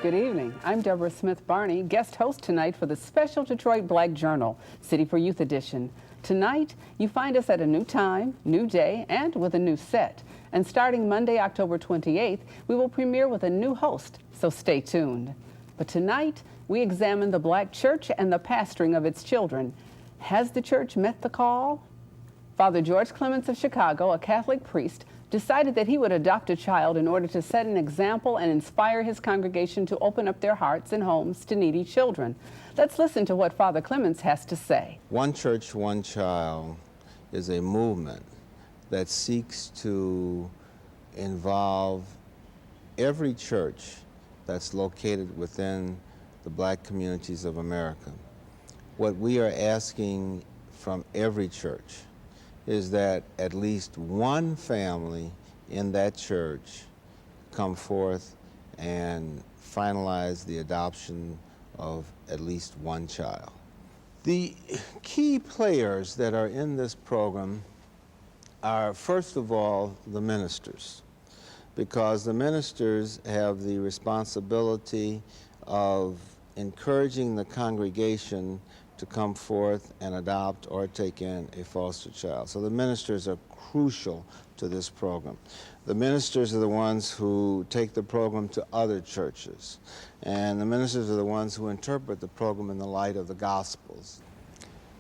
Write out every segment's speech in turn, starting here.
Good evening. I'm Deborah Smith-Barney, guest host tonight for the special Detroit Black Journal, City for Youth edition. Tonight, you find us at a new time, new day, and with a new set. And starting Monday, October 28th, we will premiere with a new host, so stay tuned. But tonight, we examine the Black church and the pastoring of its children. Has the church met the call? Father George Clements of Chicago, a Catholic priest, decided that he would adopt a child in order to set an example and inspire his congregation to open up their hearts and homes to needy children. Let's listen to what Father Clements has to say. One Church, One Child is a movement that seeks to involve every church that's located within the Black communities of America. What we are asking from every church is that at least one family in that church come forth and finalize the adoption of at least one child. The key players that are in this program are, first of all, the ministers, because the ministers have the responsibility of encouraging the congregation to come forth and adopt or take in a foster child. So the ministers are crucial to this program. The ministers are the ones who take the program to other churches, and the ministers are the ones who interpret the program in the light of the Gospels.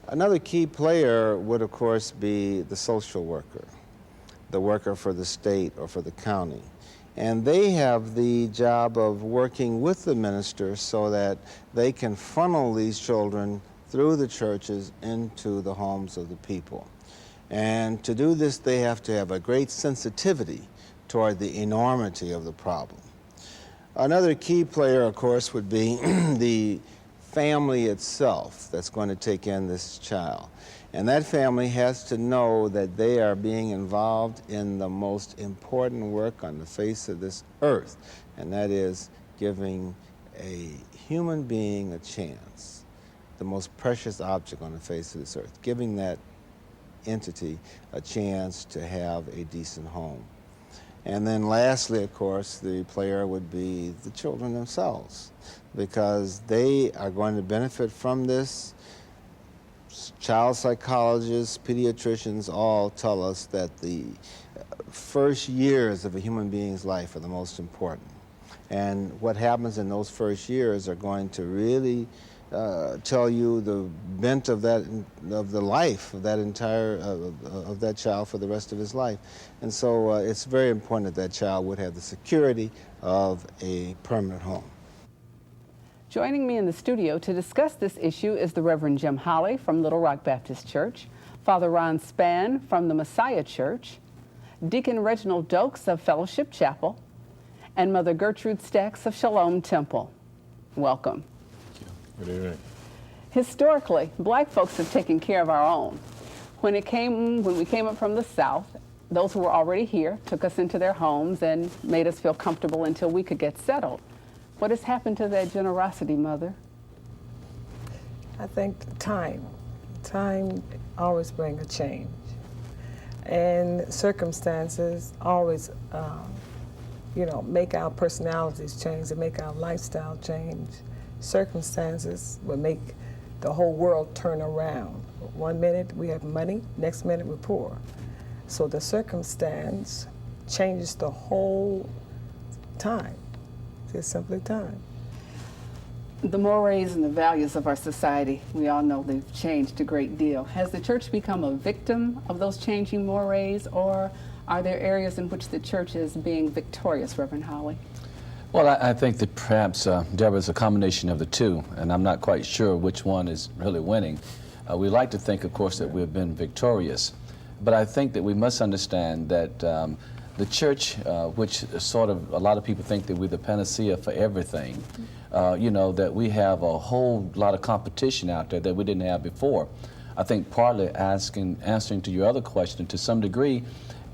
Another key player would, of course, be the social worker, the worker for the state or for the county. And they have the job of working with the ministers so that they can funnel these children through the churches into the homes of the people. And to do this, they have to have a great sensitivity toward the enormity of the problem. Another key player, of course, would be the family itself that's going to take in this child. And that family has to know that they are being involved in the most important work on the face of this earth, and that is giving a human being a chance, the most precious object on the face of this earth, giving that entity a chance to have a decent home. And then lastly, of course, the player would be the children themselves, because they are going to benefit from this. Child psychologists, pediatricians all tell us that the first years of a human being's life are the most important. And what happens in those first years are going to really tell you the bent of the life of that entire of that child for the rest of his life. And so it's very important that that child would have the security of a permanent home. Joining me in the studio to discuss this issue is the Reverend Jim Holly from Little Rock Baptist Church, Father Ron Spann from the Messiah Church, Deacon Reginald Dokes of Fellowship Chapel, and Mother Gertrude Stacks of Shalom Temple. Welcome. Good evening. Historically, Black folks have taken care of our own. When we came up from the South, those who were already here took us into their homes and made us feel comfortable until we could get settled. What has happened to that generosity, Mother? I think time always brings a change. And circumstances always, make our personalities change and make our lifestyle change. Circumstances will make the whole world turn around. One minute we have money, next minute we're poor. So the circumstance changes the whole time. It's simply time. The mores and the values of our society, we all know they've changed a great deal. Has the church become a victim of those changing mores, or are there areas in which the church is being victorious, Reverend Holly? Well, I think that perhaps, Deborah, is a combination of the two, and I'm not quite sure which one is really winning. We like to think, of course, that we've been victorious, but I think that we must understand that the church, which sort of, a lot of people think that we're the panacea for everything, that we have a whole lot of competition out there that we didn't have before. I think partly answering to your other question to some degree,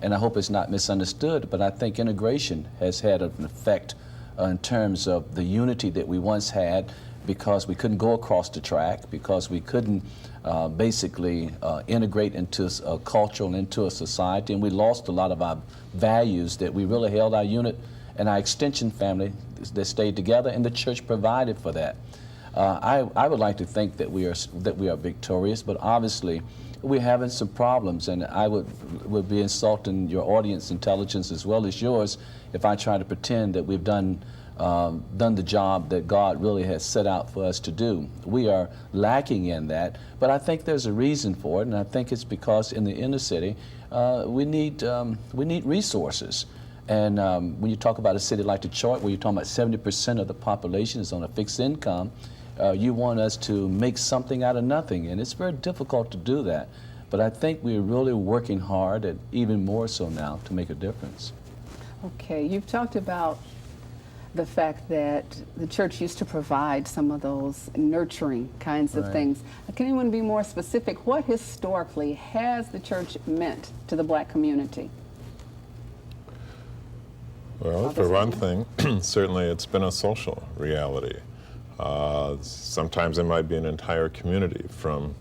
and I hope it's not misunderstood, but I think integration has had an effect in terms of the unity that we once had, because we couldn't go across the track, because we couldn't basically integrate into a culture and into a society, and we lost a lot of our values that we really held our unit and our extension family that stayed together, and the church provided for that. I would like to think that we are victorious, but obviously we're having some problems, and I would be insulting your audience intelligence as well as yours if I try to pretend that we've done the job that God really has set out for us to do. We are lacking in that, but I think there's a reason for it, and I think it's because in the inner city we need resources. And when you talk about a city like Detroit, where you're talking about 70% of the population is on a fixed income, you want us to make something out of nothing, and it's very difficult to do that. But I think we're really working hard, and even more so now, to make a difference. Okay, you've talked about the fact that the church used to provide some of those nurturing kinds of things. Can anyone be more specific? What historically has the church meant to the black community? Well, for one thing, certainly it's been a social reality. Sometimes it might be an entire community from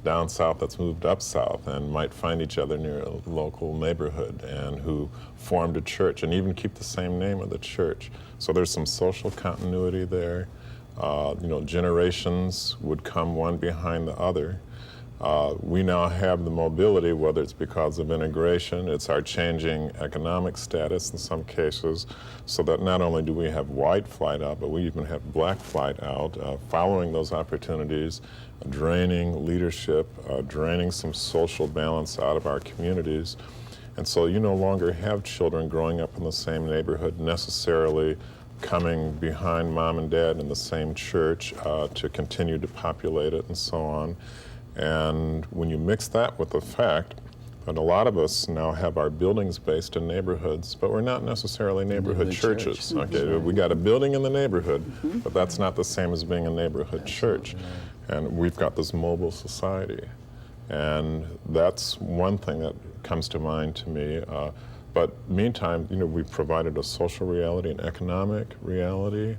down south that's moved up south and might find each other near a local neighborhood and who formed a church and even keep the same name of the church. So there's some social continuity there. Generations would come one behind the other. We now have the mobility, whether it's because of integration, it's our changing economic status in some cases, so that not only do we have white flight out, but we even have black flight out, following those opportunities, draining leadership, draining some social balance out of our communities. And so you no longer have children growing up in the same neighborhood necessarily coming behind mom and dad in the same church to continue to populate it and so on. And when you mix that with the fact that a lot of us now have our buildings based in neighborhoods, but we're not necessarily neighborhood churches. Okay, we got a building in the neighborhood, but that's not the same as being a neighborhood church. And we've got this mobile society. And that's one thing that comes to mind to me. But meantime, we've provided a social reality, an economic reality,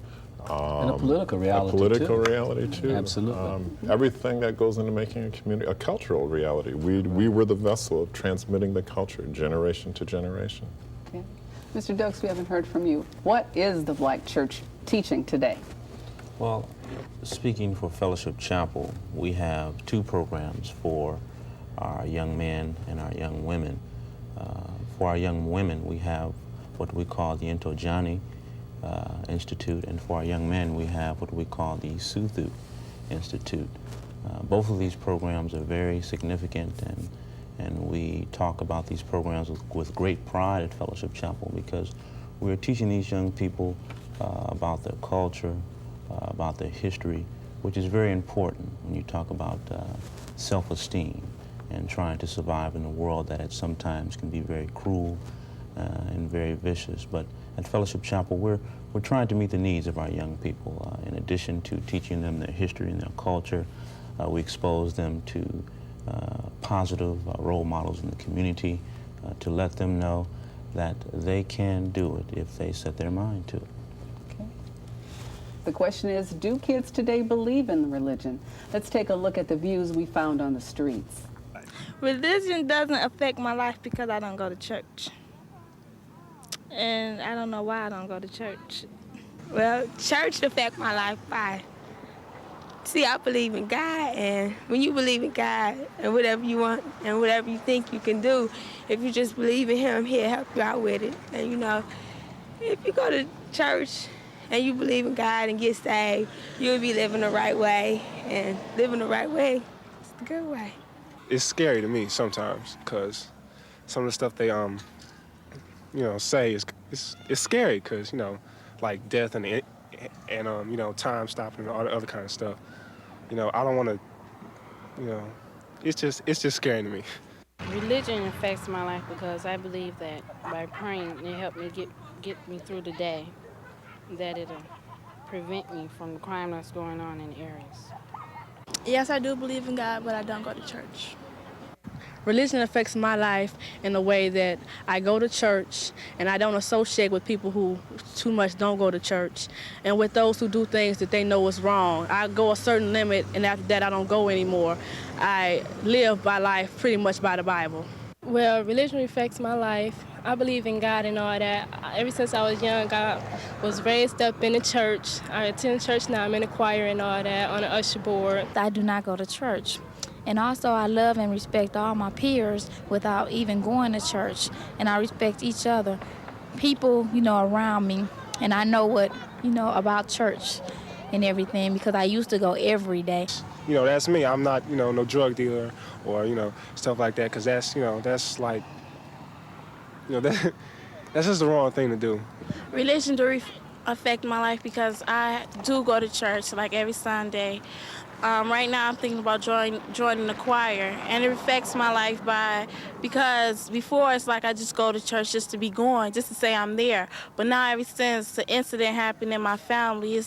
and a political reality reality too. Absolutely. Everything that goes into making a community, a cultural reality. We were the vessel of transmitting the culture generation to generation. Okay. Mr. Dokes, we haven't heard from you. What is the Black Church teaching today? Well, speaking for Fellowship Chapel, we have two programs for our young men and our young women. For our young women, we have what we call the Intojani Institute, and for our young men, we have what we call the Suthu Institute. Both of these programs are very significant, and we talk about these programs with great pride at Fellowship Chapel, because we're teaching these young people about their culture, about their history, which is very important when you talk about self-esteem and trying to survive in a world that at sometimes can be very cruel and very vicious. But at Fellowship Chapel, we're trying to meet the needs of our young people. In addition to teaching them their history and their culture, we expose them to positive role models in the community to let them know that they can do it if they set their mind to it. Okay. The question is, do kids today believe in religion? Let's take a look at the views we found on the streets. Religion doesn't affect my life because I don't go to church. And I don't know why I don't go to church. Well, church affect my life by, I believe in God, and when you believe in God and whatever you want and whatever you think you can do, if you just believe in Him, He'll help you out with it. And if you go to church and you believe in God and get saved, you'll be living the right way, and living the right way is the good way. It's scary to me sometimes, because some of the stuff they say is it's scary, because like death and time stopping and all the other kind of stuff. I don't want to. It's just scary to me. Religion affects my life because I believe that by praying it helped me get me through the day, that it'll prevent me from the crime that's going on in the areas. Yes, I do believe in God, but I don't go to church. Religion affects my life in a way that I go to church and I don't associate with people who too much don't go to church, and with those who do things that they know is wrong. I go a certain limit, and after that I don't go anymore. I live my life pretty much by the Bible. Well, religion affects my life I believe in God and all that. Ever since I was young, I was raised up in the church. I attend church now. I'm in the choir and all that, on the usher board. I do not go to church. And also I love and respect all my peers without even going to church. And I respect each other. People, around me. And I know what, about church and everything because I used to go every day. That's me. I'm not, no drug dealer or, stuff like that because that's like, that's just the wrong thing to do. Religion do affect my life because I do go to church like every Sunday. Right now I'm thinking about joining the choir, and it affects my life because before it's like I just go to church just to be going, just to say I'm there. But now ever since the incident happened in my family,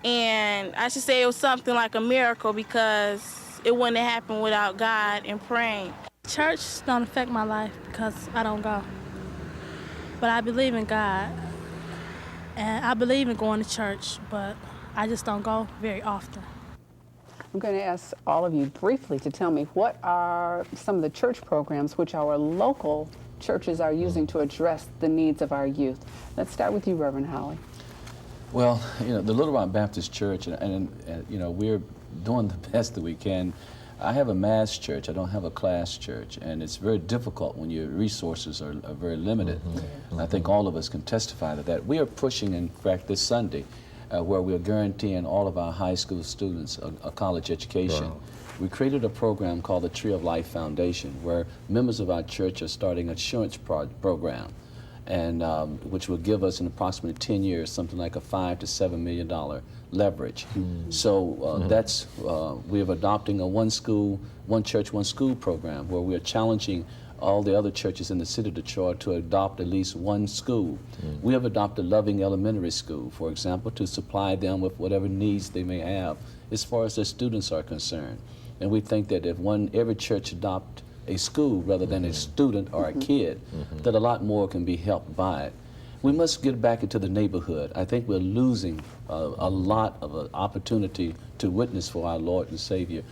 and I should say it was something like a miracle because it wouldn't have happened without God and praying. Church don't affect my life because I don't go. But I believe in God, and I believe in going to church, but I just don't go very often. I'm going to ask all of you briefly to tell me what are some of the church programs which our local churches are using to address the needs of our youth. Let's start with you, Reverend Holly. Well, the Little Rock Baptist Church, and we're doing the best that we can. I have a mass church. I don't have a class church, and it's very difficult when your resources are very limited. I think all of us can testify to that. We are pushing, in fact, this Sunday, where we are guaranteeing all of our high school students a college education. Wow. We created a program called the Tree of Life Foundation, where members of our church are starting an insurance program, and which will give us in approximately 10 years something like a $5 to $7 million leverage. So that's we are adopting a one church, one school program where we are challenging all the other churches in the city of Detroit to adopt at least one school. We have adopted Loving Elementary School, for example, to supply them with whatever needs they may have as far as their students are concerned. And we think that if every church adopt a school rather than a student or a kid, that a lot more can be helped by it. We must get back into the neighborhood. I think we're losing a lot of an opportunity to witness for our Lord and Savior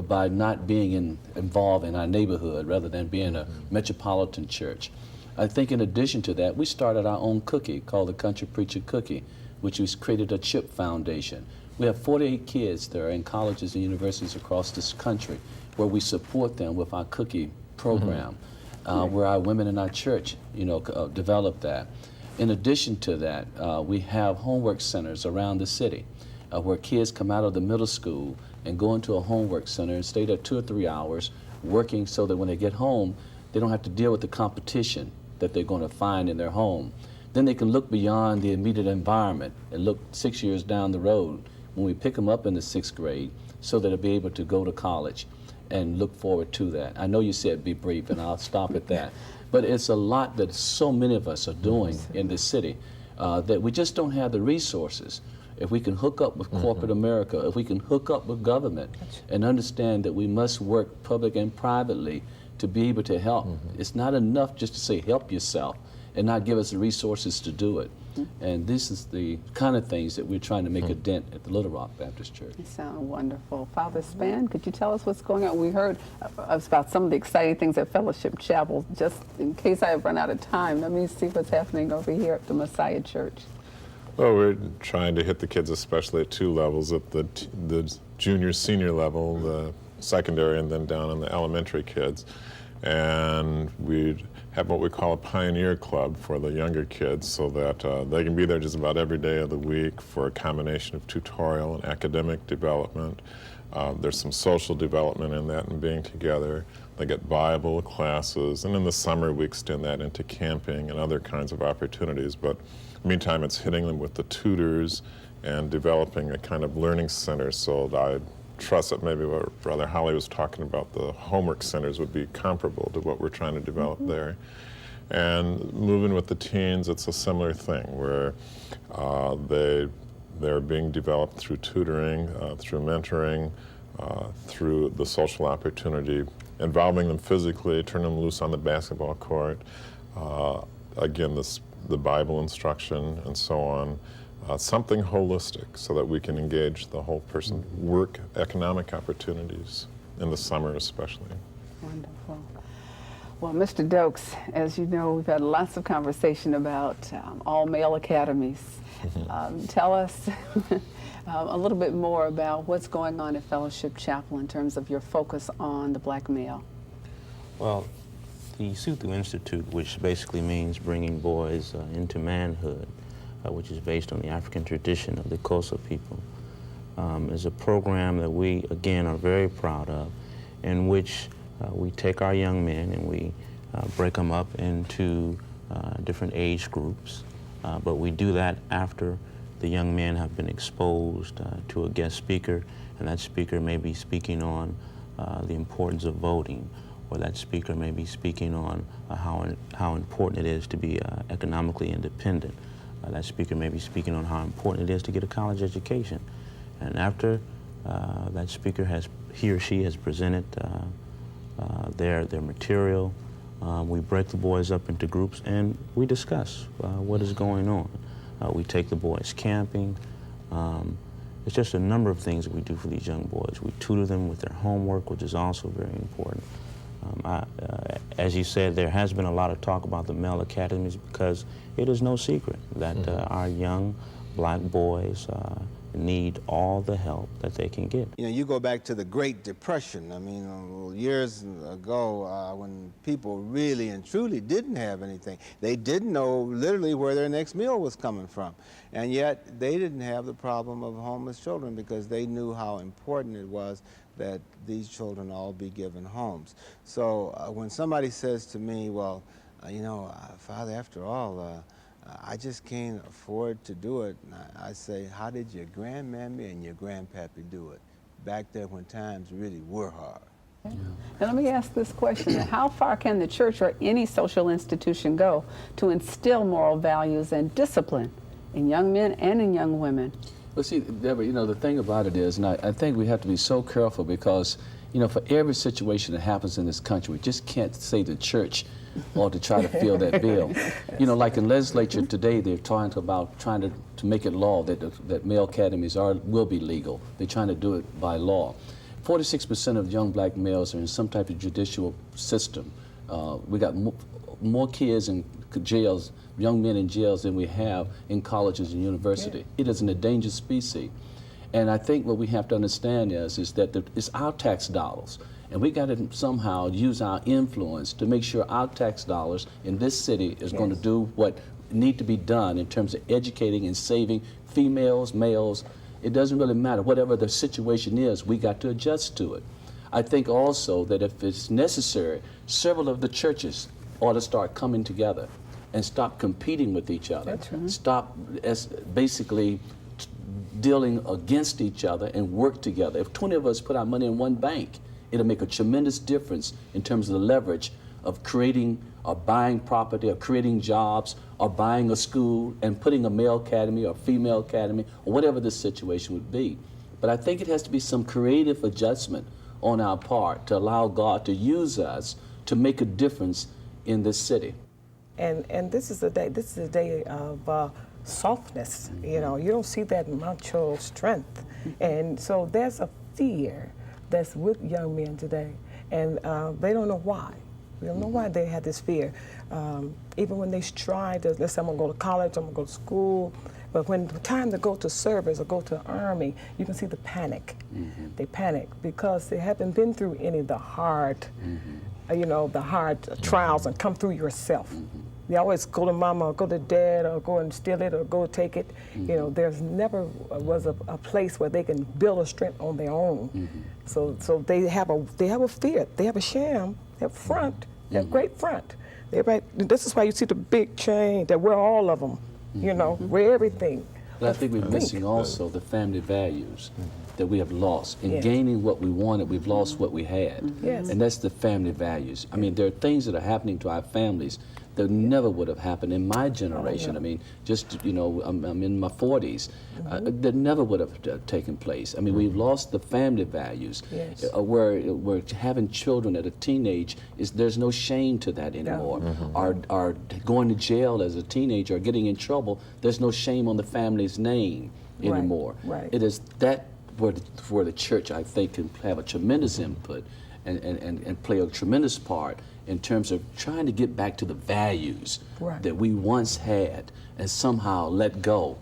by not being involved in our neighborhood rather than being a metropolitan church. I think in addition to that, we started our own cookie called the Country Preacher Cookie, which was created a CHIP Foundation. We have 48 kids that are in colleges and universities across this country where we support them with our cookie program, where our women in our church, develop that. In addition to that, we have homework centers around the city where kids come out of the middle school and go into a homework center and stay there 2 or 3 hours working so that when they get home, they don't have to deal with the competition that they're going to find in their home. Then they can look beyond the immediate environment and look 6 years down the road when we pick them up in the 6th grade so that they'll be able to go to college and look forward to that. I know you said be brief, and I'll stop at that. But it's a lot that so many of us are doing in this city that we just don't have the resources. If we can hook up with corporate America, if we can hook up with government and understand that we must work public and privately to be able to help. It's not enough just to say help yourself and not give us the resources to do it. And this is the kind of things that we're trying to make a dent at the Little Rock Baptist Church. You sound wonderful. Father Span, could you tell us what's going on? We heard about some of the exciting things at Fellowship Chapel. Just in case I run out of time, let me see what's happening over here at the Messiah Church. Well, we're trying to hit the kids, especially at 2 levels, at the junior, senior level, the secondary, and then down in the elementary kids. And we have what we call a pioneer club for the younger kids so that they can be there just about every day of the week for a combination of tutorial and academic development. There's some social development in that and being together. They get Bible classes, and in the summer we extend that into camping and other kinds of opportunities. But meantime, it's hitting them with the tutors and developing a kind of learning center. So I trust that maybe what Brother Holly was talking about, the homework centers would be comparable to what we're trying to develop there. And moving with the teens, it's a similar thing where they're being developed through tutoring, through mentoring, through the social opportunity, involving them physically, turning them loose on the basketball court, again, the Bible instruction and so on. Something holistic so that we can engage the whole person. Work, economic opportunities, in the summer especially. Wonderful. Well, Mr. Dokes, as you know, we've had lots of conversation about all male academies. Tell us a little bit more about what's going on at Fellowship Chapel in terms of your focus on the black male. Well, the Suthu Institute, which basically means bringing boys into manhood, which is based on the African tradition of the Xhosa people, is a program that we, again, are very proud of, in which we take our young men and we break them up into different age groups, but we do that after the young men have been exposed to a guest speaker, and that speaker may be speaking on the importance of voting, or that speaker may be speaking on how important it is to be economically independent. That speaker may be speaking on how important it is to get a college education. And after that speaker he or she has presented their material, we break the boys up into groups and we discuss what is going on. We take the boys camping. It's just a number of things that we do for these young boys. We tutor them with their homework, which is also very important. As you said, there has been a lot of talk about the male academies because it is no secret that our young black boys need all the help that they can get. You know, you go back to the Great Depression. I mean, years ago, when people really and truly didn't have anything. They didn't know literally where their next meal was coming from. And yet, they didn't have the problem of homeless children because they knew how important it was that these children all be given homes. So when somebody says to me, well, you know, Father, after all, I just can't afford to do it. And I say, how did your grandmammy and your grandpappy do it? Back there when times really were hard. Yeah. Now let me ask this question. How far can the church or any social institution go to instill moral values and discipline in young men and in young women? Well, see, Deborah, you know, the thing about it is, and I think we have to be so careful because, you know, for every situation that happens in this country, we just can't say the church or to try to fill that bill. You know, like in legislature today, they're trying to make it law that male academies will be legal. They're trying to do it by law. 46% of young black males are in some type of judicial system. We got more kids in jails, young men in jails than we have in colleges and university. Yeah. It is an endangered species. And I think what we have to understand is that it's our tax dollars. And we got to somehow use our influence to make sure our tax dollars in this city is going to do what need to be done in terms of educating and saving females, males. It doesn't really matter. Whatever the situation is, we got to adjust to it. I think also that if it's necessary, several of the churches ought to start coming together and stop competing with each other. That's right. Stop basically dealing against each other and work together. If 20 of us put our money in one bank, it'll make a tremendous difference in terms of the leverage of creating or buying property or creating jobs or buying a school and putting a male academy or female academy or whatever the situation would be. But I think it has to be some creative adjustment on our part to allow God to use us to make a difference in this city. And this is a day of softness. You know, you don't see that macho strength. And so there's a fear that's with young men today, and they don't know why. They don't know why they have this fear. Even when they try to, let's say I'm gonna go to college, I'm gonna go to school, but when the time to go to service or go to the army, you can see the panic. They panic because they haven't been through any of the hard, you know, the hard trials and come through yourself. They always go to mama or go to dad or go and steal it or go take it. You know, there's never was a place where they can build a strength on their own. So they have a fear. They have a sham. They have front. They have great front. This is why you see the big chain. They wear all of them. You know, wear everything. But I think we're missing also the family values that we have lost. In gaining what we wanted, we've lost what we had. And that's the family values. I mean, there are things that are happening to our families that never would have happened in my generation. I mean, just, you know, I'm in my 40s. That never would have taken place. I mean, we've lost the family values. Where having children at a teenage, there's no shame to that anymore. Or going to jail as a teenager or getting in trouble, there's no shame on the family's name anymore. It is that where the church, I think, can have a tremendous input. and play a tremendous part in terms of trying to get back to the values Right. that we once had and somehow let go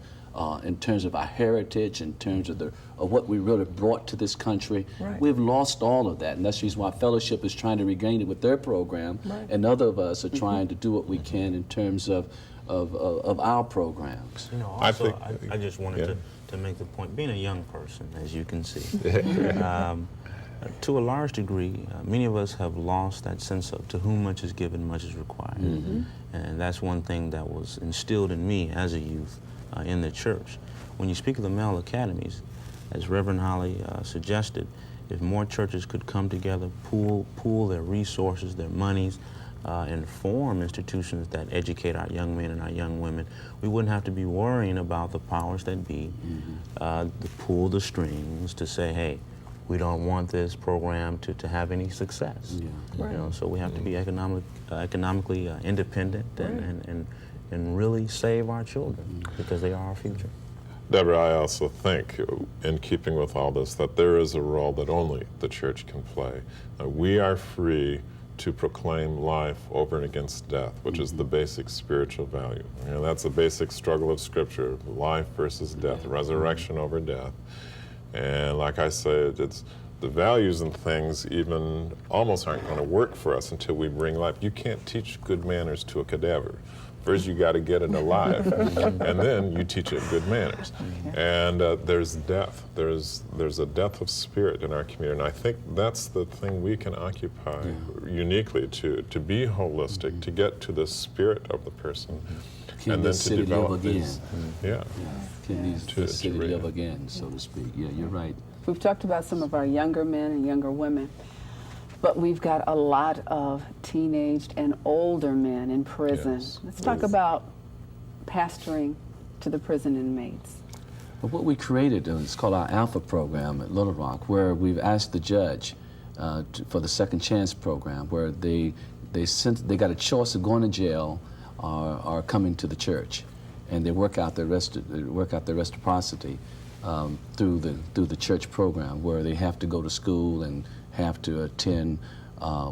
in terms of our heritage, in terms of what we really brought to this country. Right. We've lost all of that, and that's the reason why Fellowship is trying to regain it with their program, Right. and other of us are trying to do what we can in terms of our programs. You know, I also, think- I just wanted yeah. to make the point, being a young person, as you can see, to a large degree, many of us have lost that sense of to whom much is given, much is required. And that's one thing that was instilled in me as a youth in the church. When you speak of the male academies, as Reverend Holly suggested, if more churches could come together, pool their resources, their monies, and form institutions that educate our young men and our young women, we wouldn't have to be worrying about the powers that be to pull the strings to say, hey, we don't want this program to have any success. Yeah. Right. You know, so we have to be economically independent and really save our children because they are our future. Deborah, I also think, in keeping with all this, that there is a role that only the church can play. We are free to proclaim life over and against death, which is the basic spiritual value. You know, that's the basic struggle of Scripture, life versus death, resurrection over death. And like I said, it's the values and things even almost aren't going to work for us until we bring life. You can't teach good manners to a cadaver. First, you got to get it alive, and then you teach it good manners. And there's death. There's a death of spirit in our community, and I think that's the thing we can occupy uniquely to be holistic, to get to the spirit of the person, Can and then this to city develop live again? these. Can this city live again, so to speak? Yeah, you're right. We've talked about some of our younger men and younger women, but we've got a lot of teenaged and older men in prison. Yes. Let's talk about pastoring to the prison inmates. But what we created is called our Alpha program at Little Rock, where we've asked the judge for the Second Chance program, where they got a choice of going to jail or coming to the church, and they work out their reciprocity through the church program, where they have to go to school and have to attend.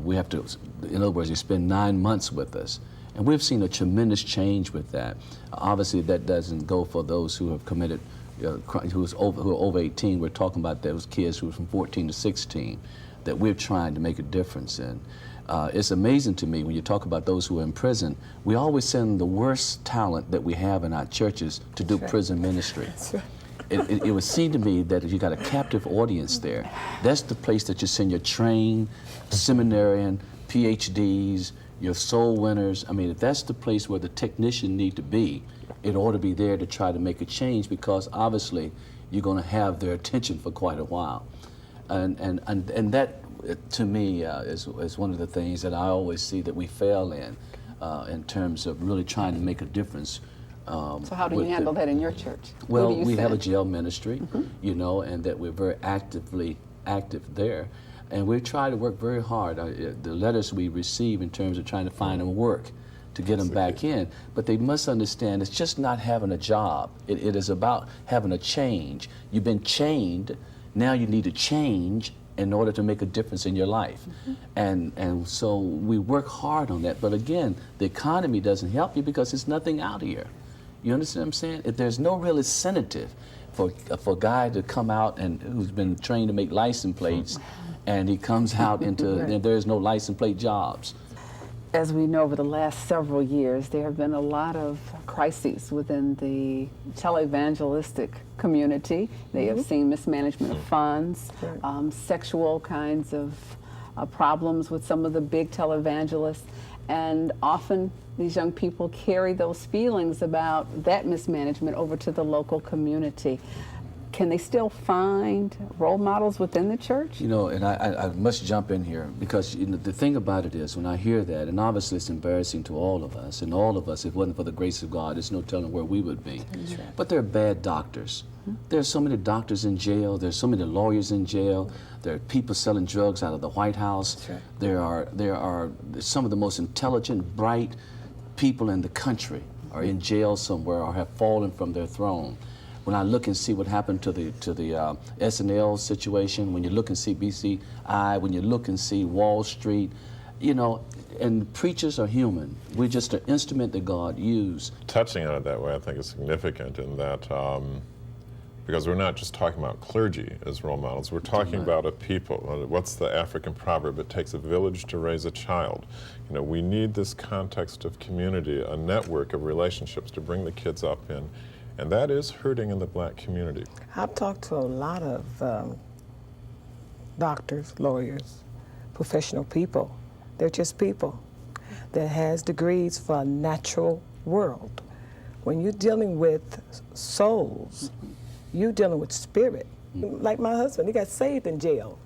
We have to, in other words, they spend 9 months with us. And we've seen a tremendous change with that. Obviously, that doesn't go for those who have committed, who are over 18. We're talking about those kids who are from 14 to 16 that we're trying to make a difference in. It's amazing to me when you talk about those who are in prison, we always send the worst talent that we have in our churches to do prison ministry. It would seem to me that if you got a captive audience there, that's the place that you send your trained seminarian, PhDs, your soul winners. I mean, if that's the place where the technician need to be, it ought to be there to try to make a change, because obviously you're going to have their attention for quite a while. And that, to me, is one of the things that I always see that we fail in terms of really trying to make a difference. So how do you handle that in your church? Well, we have a jail ministry, you know, and that we're very active there. And we try to work very hard. The letters we receive in terms of trying to find them work to get them back in. But they must understand it's just not having a job. It is about having a change. You've been chained, now you need to change in order to make a difference in your life. And so we work hard on that. But again, the economy doesn't help you because there's nothing out here. You understand what I'm saying? If there's no real incentive for a guy to come out and who's been trained to make license plates, and he comes out into, and there's no license plate jobs. As we know, over the last several years, there have been a lot of crises within the televangelistic community. They have seen mismanagement of funds, sexual kinds of problems with some of the big televangelists, and often these young people carry those feelings about that mismanagement over to the local community. Can they still find role models within the church? You know, and I must jump in here, because you know, the thing about it is, when I hear that, and obviously it's embarrassing to all of us, and all of us, if it wasn't for the grace of God, there's no telling where we would be. But there are bad doctors. There's so many doctors in jail. There's so many lawyers in jail. There are people selling drugs out of the White House. There are some of the most intelligent, bright people in the country are in jail somewhere or have fallen from their throne. when I look and see what happened to the SNL situation, when you look and see BCI, when you look and see Wall Street, you know, and preachers are human. We're just an instrument that God used. Touching on it that way, I think is significant in that because we're not just talking about clergy as role models, we're talking about a people. What's the African proverb? It takes a village to raise a child. You know, we need this context of community, a network of relationships to bring the kids up in, and that is hurting in the black community. I've talked to a lot of doctors, lawyers, professional people. They're just people that has degrees for a natural world. When you're dealing with souls, you're dealing with spirit. Like my husband, he got saved in jail.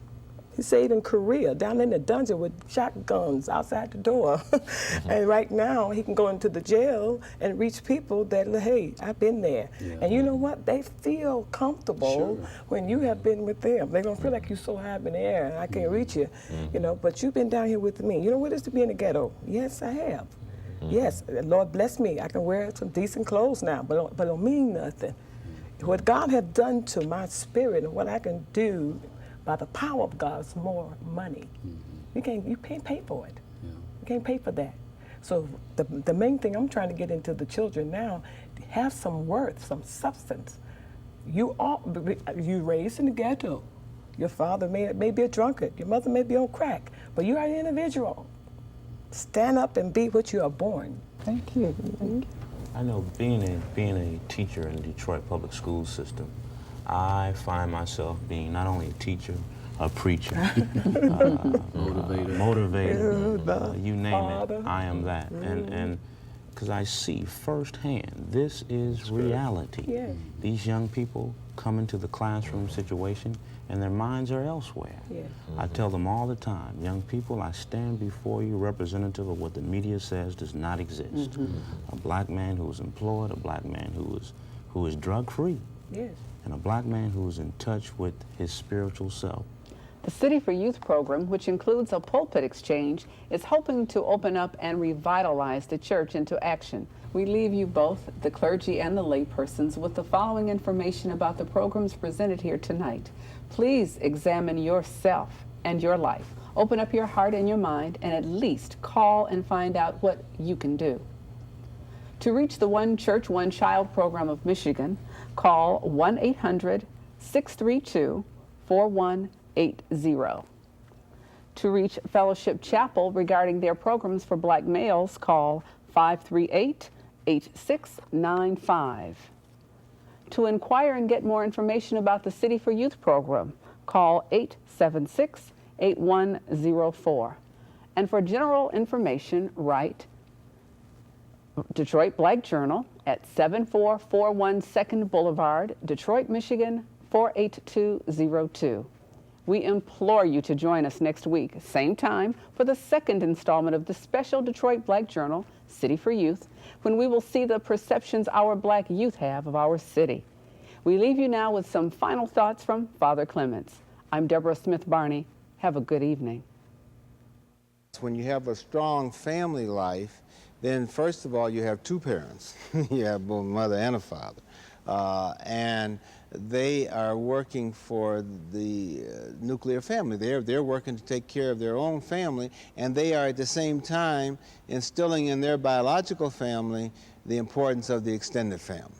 He saved in Korea, down in the dungeon with shotguns outside the door. And right now, he can go into the jail and reach people that, hey, I've been there. Yeah. And you know what? They feel comfortable when you have been with them. They're going to feel like you're so high up in the air and I can't reach you, you know, but you've been down here with me. You know what it is to be in the ghetto? Yes, I have. Yes, Lord bless me. I can wear some decent clothes now, but don't mean nothing. What God has done to my spirit and what I can do by the power of God is more money. You can't pay for it. You can't pay for that. So the main thing I'm trying to get into the children now, have some worth, some substance. You raised in the ghetto. Your father may be a drunkard. Your mother may be on crack, but you are an individual. Stand up and be what you are born. Thank you. Thank you. I know being a teacher in the Detroit public school system, I find myself being not only a teacher, a preacher, motivator, you name it, I am that. And because I see firsthand, this is reality. Yeah. These young people come into the classroom situation and their minds are elsewhere. Yeah. I tell them all the time, young people, I stand before you representative of what the media says does not exist. A black man who is employed, a black man who is drug-free, yes, and a black man who is in touch with his spiritual self. The City for Youth program, which includes a pulpit exchange, is hoping to open up and revitalize the church into action. We leave you both, the clergy and the laypersons, with the following information about the programs presented here tonight. Please examine yourself and your life. Open up your heart and your mind, and at least call and find out what you can do. To reach the One Church, One Child program of Michigan, call 1-800-632-4180. To reach Fellowship Chapel regarding their programs for black males, call 538-8695. To inquire and get more information about the City for Youth program, call 876-8104. And for general information, write Detroit Black Journal at 7441 2nd Boulevard, Detroit, Michigan 48202. We implore you to join us next week, same time, for the second installment of the special Detroit Black Journal, City for Youth, when we will see the perceptions our black youth have of our city. We leave you now with some final thoughts from Father Clements. I'm Deborah Smith-Barney. Have a good evening. When you have a strong family life, then first of all, you have two parents. You have both a mother and a father. And they are working for the nuclear family. They're working to take care of their own family, and they are at the same time instilling in their biological family the importance of the extended family.